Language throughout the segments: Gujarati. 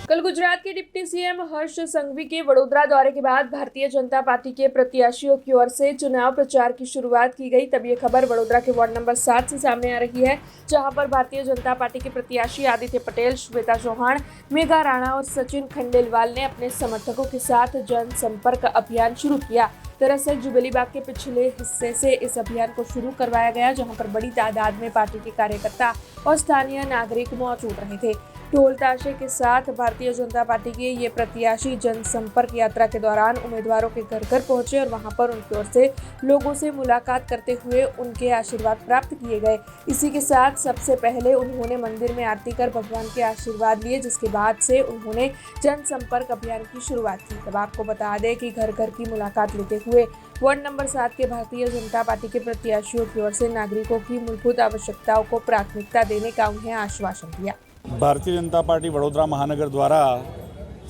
कल गुजरात के डिप्टी सीएम हर्ष संघवी के वडोदरा दौरे के बाद भारतीय जनता पार्टी के प्रत्याशियों की ओर से चुनाव प्रचार की शुरुआत की गई। तब ये खबर वडोदरा के वार्ड नंबर 7 से सामने आ रही है, जहां पर भारतीय जनता पार्टी के प्रत्याशी आदित्य पटेल, श्वेता चौहान, मेघा राणा और सचिन खंडेलवाल ने अपने समर्थकों के साथ जनसंपर्क अभियान शुरू किया। दरअसल जुबली बाग के पिछले हिस्से से इस अभियान को शुरू करवाया गया, जहां पर बड़ी तादाद में पार्टी के कार्यकर्ता और स्थानीय नागरिक मौजूद रहे थे। ढोल ताशे के साथ भारतीय जनता पार्टी के ये प्रत्याशी जनसंपर्क यात्रा के दौरान उम्मीदवारों के घर घर पहुंचे और वहां पर उनकी ओर से लोगों से मुलाकात करते हुए उनके आशीर्वाद प्राप्त किए गए। इसी के साथ सबसे पहले उन्होंने मंदिर में आरती कर भगवान के आशीर्वाद लिए, जिसके बाद से उन्होंने जनसंपर्क अभियान की शुरुआत की। तब आपको बता दें कि घर घर की मुलाकात लेते हुए वार्ड नंबर 7 के भारतीय जनता पार्टी के प्रत्याशियों की ओर से नागरिकों की मूलभूत आवश्यकताओं को प्राथमिकता देने का उन्हें आश्वासन दिया। ભારતીય જનતા પાર્ટી વડોદરા મહાનગર દ્વારા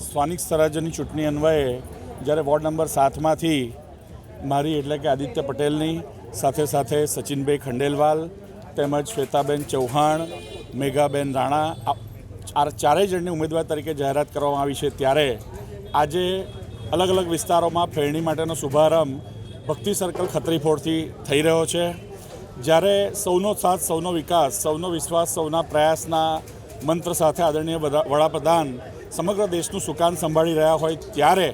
સ્થાનિક સ્વરાજ્યની ચૂંટણી અન્વયે જ્યારે વોર્ડ નંબર 7માંથી મારી એટલે કે આદિત્ય પટેલની સાથે સાથે સચિનભાઈ ખંડેલવાલ તેમજ શ્વેતાબેન ચૌહાણ, મેઘાબેન રાણા ચારેય જણની ઉમેદવાર તરીકે જાહેરાત કરવામાં આવી છે, ત્યારે આજે અલગ અલગ વિસ્તારોમાં ફેરણી માટેનો શુભારંભ ભક્તિ સર્કલ ખત્રીફોડથી થઈ રહ્યો છે। જ્યારે સૌનો સાથ, સૌનો વિકાસ, સૌનો વિશ્વાસ, સૌના પ્રયાસના મંત્ર સાથે આદરણીય વડાપ્રધાન સમગ્ર દેશનું સુકાન સંભાળી રહ્યા હોય ત્યારે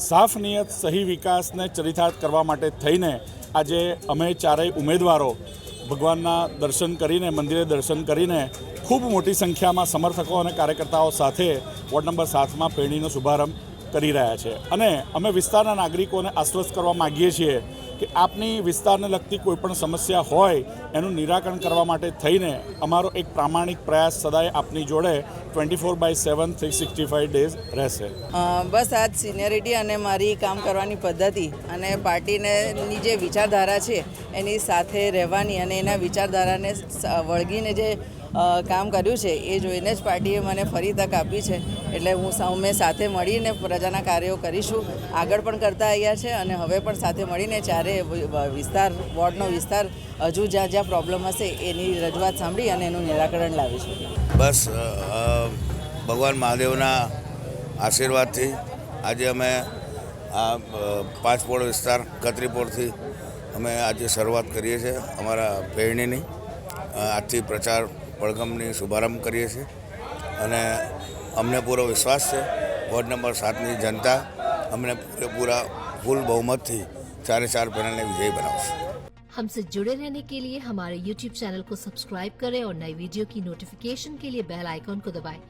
સાફ નિયત સહી વિકાસને ચરિતાર્થ કરવા માટે થઈને આજે અમે ચારેય ઉમેદવારો ભગવાનના દર્શન કરીને, મંદિરે દર્શન કરીને ખૂબ મોટી સંખ્યામાં સમર્થકો અને કાર્યકર્તાઓ સાથે વોર્ડ નંબર 7માં ફેરણીનો શુભારંભ કરી રહ્યા છે। અને અમે વિસ્તારના નાગરિકોને આશ્વસ્ત કરવા માગીએ છીએ કે આપની વિસ્તારને લગતી કોઈપણ સમસ્યા હોય એનું નિરાકરણ કરવા માટે થઈને અમારો એક પ્રામાણિક પ્રયાસ સદાય આપની જોડે 24/7 365 ડેઝ રહેશે। બસ આ જ સિનિયરિટી અને મારી કામ કરવાની પદ્ધતિ અને પાર્ટીની જે વિચારધારા છે એની સાથે રહેવાની અને એના વિચારધારાને વળગીને જે કામ કર્યું છે એ જોઈને જ પાર્ટીએ મને ફરી તક આપી છે। એટલે હું સૌમે સાથે મળીને પ્રજાના કાર્યો કરીશું, આગળ પણ કરતા આવ્યા છે અને હવે પણ સાથે મળીને ચારે વિસ્તાર, વોર્ડનો વિસ્તાર હજુ જ્યાં જ્યાં પ્રોબ્લેમ હશે એની રજૂઆત સાંભળી અને એનું નિરાકરણ લાવીશું। બસ ભગવાન મહાદેવના આશીર્વાદથી આજે અમે આ પાંચપોળ વિસ્તાર ખત્રીપોળથી અમે આજે શરૂઆત કરીએ છીએ અમારા ફેરણીની। આજથી પ્રચાર પડઘમની શુભારંભ કરીએ છીએ અને અમને પૂરો વિશ્વાસ છે વોર્ડ નંબર 7ની જનતા અમને પૂરા ફૂલ बहुमतથી चारे चार पैनल विजयी बनाओ। हमसे जुड़े रहने के लिए हमारे YouTube चैनल को सब्सक्राइब करें और नई वीडियो की नोटिफिकेशन के लिए बेल आइकॉन को दबाएं।